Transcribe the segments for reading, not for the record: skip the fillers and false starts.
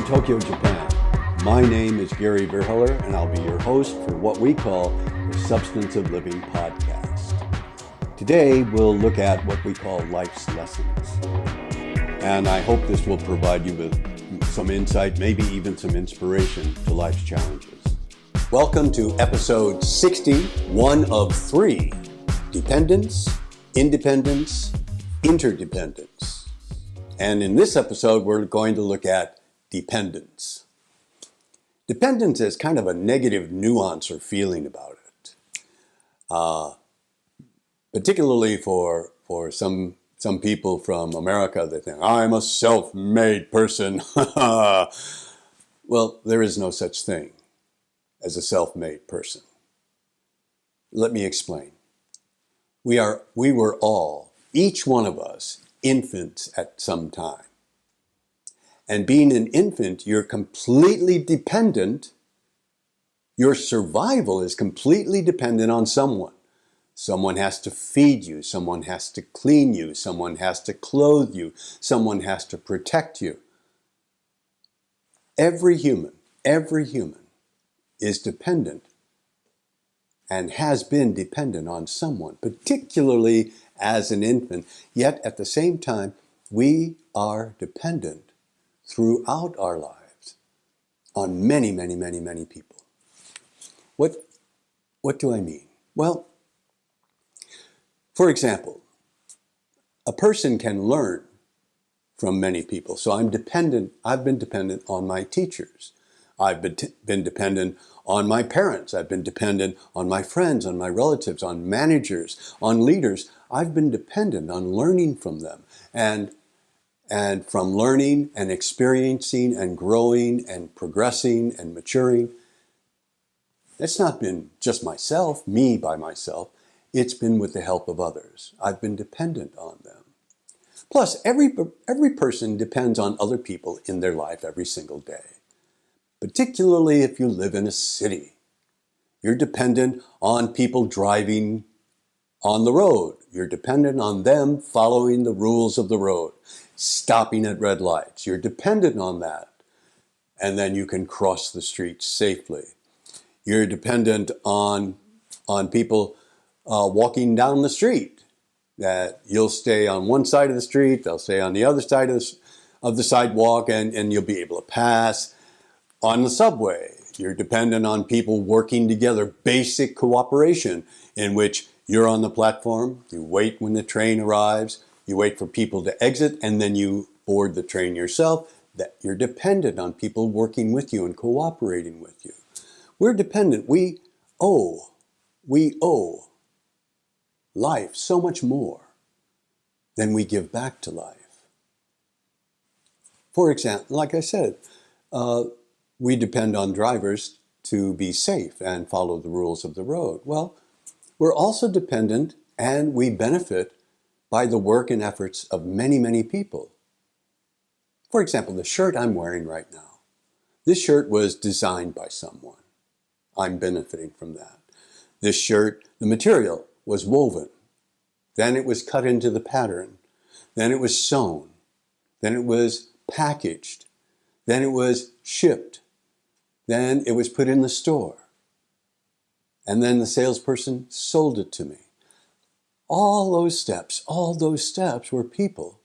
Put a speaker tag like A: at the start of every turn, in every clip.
A: Tokyo, Japan. My name is Gary Verheller, and I'll be your host for what we call the Substance of Living podcast. Today, we'll look at what we call life's lessons. And I hope this will provide you with some insight, maybe even some inspiration to life's challenges. Welcome to episode 60, one of 3, Dependence, Independence, Interdependence. And in this episode, we're going to look at dependence. Dependence is kind of a negative nuance or feeling about it. Particularly for some people from America, they think, I'm a self-made person. Well, there is no such thing as a self-made person. Let me explain. We were all, each one of us, infants at some time. And being an infant, you're completely dependent. Your survival is completely dependent on someone. Someone has to feed you. Someone has to clean you. Someone has to clothe you. Someone has to protect you. Every human is dependent and has been dependent on someone, particularly as an infant. Yet at the same time, we are dependent throughout our lives on many people. What do I mean? Well, for example, a person can learn from many people. So I've been dependent on my teachers. I've been dependent on my parents. I've been dependent on my friends, on my relatives, on managers, on leaders. I've been dependent on learning from them. And from learning and experiencing and growing and progressing and maturing, it's not been just me by myself. It's been with the help of others. I've been dependent on them. Plus, every person depends on other people in their life every single day. Particularly if you live in a city. You're dependent on people driving on the road. You're dependent on them following the rules of the road, stopping at red lights. You're dependent on that. And then you can cross the street safely. You're dependent on people walking down the street, that you'll stay on one side of the street, they'll stay on the other side of the sidewalk, and you'll be able to pass. On the subway, you're dependent on people working together, basic cooperation in which you're on the platform, you wait when the train arrives, you wait for people to exit, and then you board the train yourself. That you're dependent on people working with you and cooperating with you. We're dependent. We owe life so much more than we give back to life. For example, like I said, we depend on drivers to be safe and follow the rules of the road. Well, we're also dependent, and we benefit by the work and efforts of many people. For example, the shirt I'm wearing right now. This shirt was designed by someone. I'm benefiting from that. This shirt, the material was woven. Then it was cut into the pattern. Then it was sewn. Then it was packaged. Then it was shipped. Then it was put in the store. And then the salesperson sold it to me. All those steps were people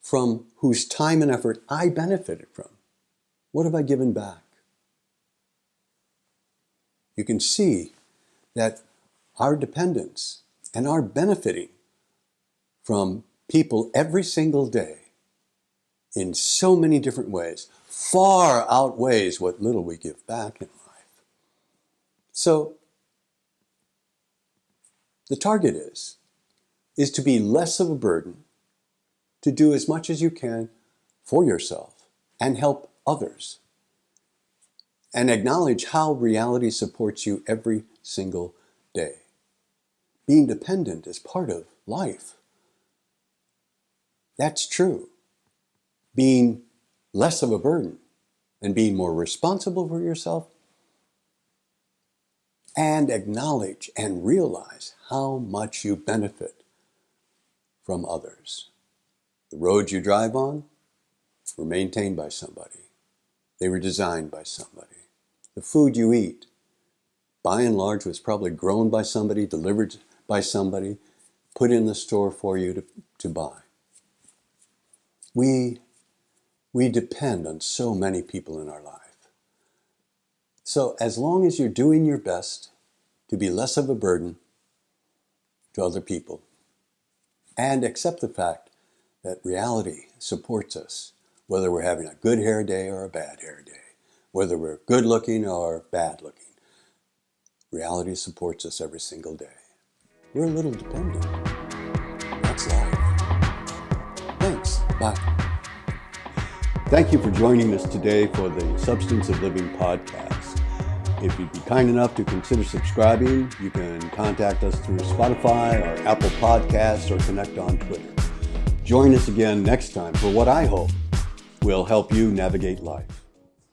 A: from whose time and effort I benefited from. What have I given back? You can see that our dependence and our benefiting from people every single day in so many different ways far outweighs what little we give back in life. So, the target is to be less of a burden, to do as much as you can for yourself and help others, and acknowledge how reality supports you every single day. Being dependent is part of life. That's true. Being less of a burden and being more responsible for yourself, and acknowledge and realize how much you benefit from others. The roads you drive on were maintained by somebody. They were designed by somebody. The food you eat, by and large, was probably grown by somebody, delivered by somebody, put in the store for you to buy. We depend on so many people in our life. So as long as you're doing your best to be less of a burden to other people, and accept the fact that reality supports us, whether we're having a good hair day or a bad hair day, whether we're good looking or bad looking, reality supports us every single day. We're a little dependent. That's life. Thanks. Bye. Thank you for joining us today for the Substance of Living podcast. If you'd be kind enough to consider subscribing, you can contact us through Spotify or Apple Podcasts or connect on Twitter. Join us again next time for what I hope will help you navigate life.